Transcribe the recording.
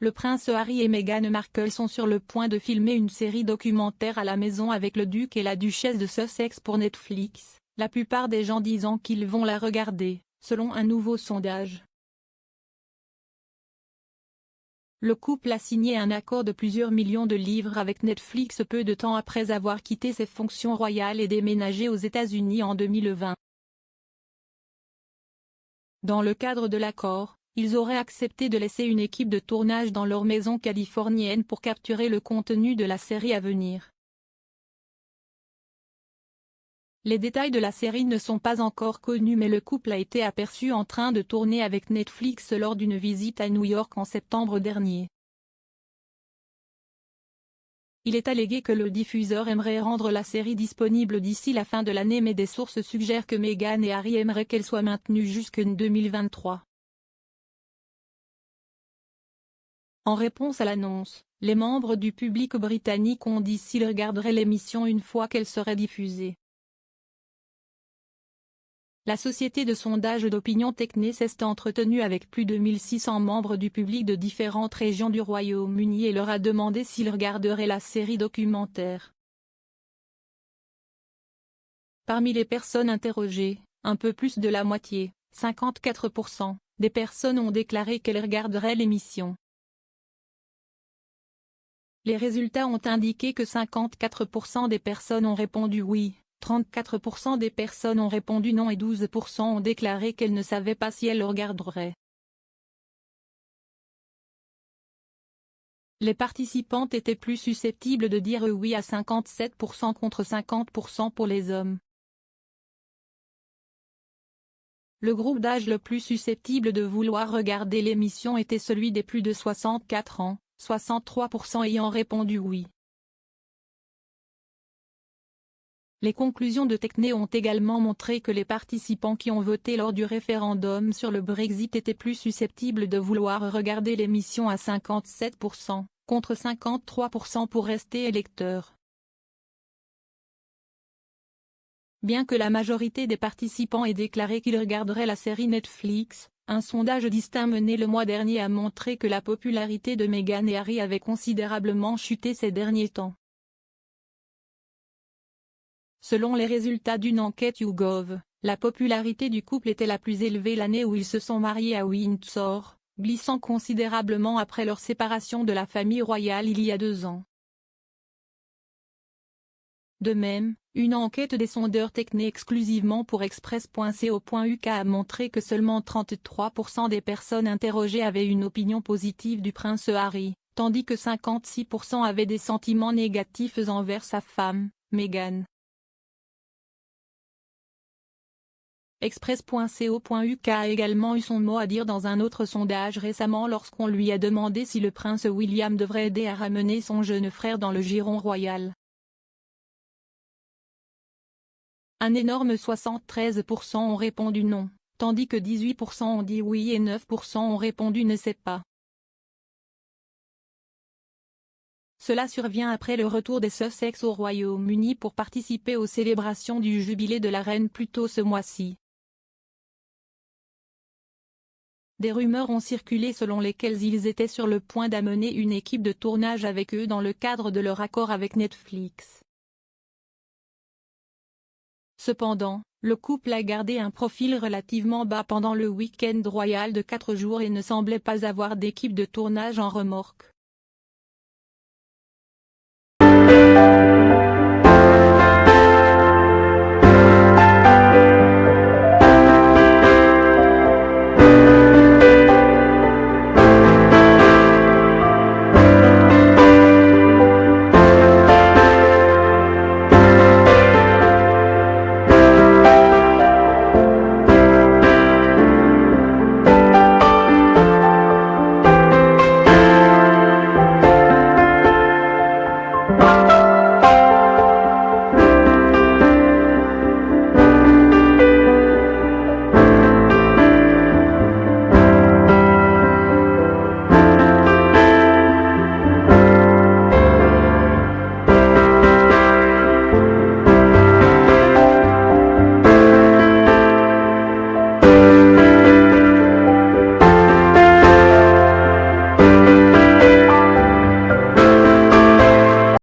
Le prince Harry et Meghan Markle sont sur le point de filmer une série documentaire à la maison avec le duc et la duchesse de Sussex pour Netflix, la plupart des gens disant qu'ils vont la regarder, selon un nouveau sondage. Le couple a signé un accord de plusieurs millions de livres avec Netflix peu de temps après avoir quitté ses fonctions royales et déménagé aux États-Unis en 2020. Dans le cadre de l'accord, ils auraient accepté de laisser une équipe de tournage dans leur maison californienne pour capturer le contenu de la série à venir. Les détails de la série ne sont pas encore connus mais le couple a été aperçu en train de tourner avec Netflix lors d'une visite à New York en septembre dernier. Il est allégué que le diffuseur aimerait rendre la série disponible d'ici la fin de l'année mais des sources suggèrent que Meghan et Harry aimeraient qu'elle soit maintenue jusqu'en 2023. En réponse à l'annonce, les membres du public britannique ont dit s'ils regarderaient l'émission une fois qu'elle serait diffusée. La société de sondage d'opinion Techne s'est entretenue avec plus de 1600 membres du public de différentes régions du Royaume-Uni et leur a demandé s'ils regarderaient la série documentaire. Parmi les personnes interrogées, un peu plus de la moitié, 54%, des personnes ont déclaré qu'elles regarderaient l'émission. Les résultats ont indiqué que 54% des personnes ont répondu oui, 34% des personnes ont répondu non et 12% ont déclaré qu'elles ne savaient pas si elles le regarderaient. Les participantes étaient plus susceptibles de dire oui à 57% contre 50% pour les hommes. Le groupe d'âge le plus susceptible de vouloir regarder l'émission était celui des plus de 64 ans, 63% ayant répondu oui. Les conclusions de Techne ont également montré que les participants qui ont voté lors du référendum sur le Brexit étaient plus susceptibles de vouloir regarder l'émission à 57%, contre 53% pour rester électeurs. Bien que la majorité des participants aient déclaré qu'ils regarderaient la série Netflix, un sondage distinct mené le mois dernier a montré que la popularité de Meghan et Harry avait considérablement chuté ces derniers temps. Selon les résultats d'une enquête YouGov, la popularité du couple était la plus élevée l'année où ils se sont mariés à Windsor, glissant considérablement après leur séparation de la famille royale il y a 2 ans. De même, une enquête des sondeurs Techne exclusivement pour Express.co.uk a montré que seulement 33% des personnes interrogées avaient une opinion positive du prince Harry, tandis que 56% avaient des sentiments négatifs envers sa femme, Meghan. Express.co.uk a également eu son mot à dire dans un autre sondage récemment lorsqu'on lui a demandé si le prince William devrait aider à ramener son jeune frère dans le giron royal. Un énorme 73% ont répondu non, tandis que 18% ont dit oui et 9% ont répondu ne sait pas. Cela survient après le retour des Sussex au Royaume-Uni pour participer aux célébrations du jubilé de la reine plus tôt ce mois-ci. Des rumeurs ont circulé selon lesquelles ils étaient sur le point d'amener une équipe de tournage avec eux dans le cadre de leur accord avec Netflix. Cependant, le couple a gardé un profil relativement bas pendant le week-end royal de 4 jours et ne semblait pas avoir d'équipe de tournage en remorque.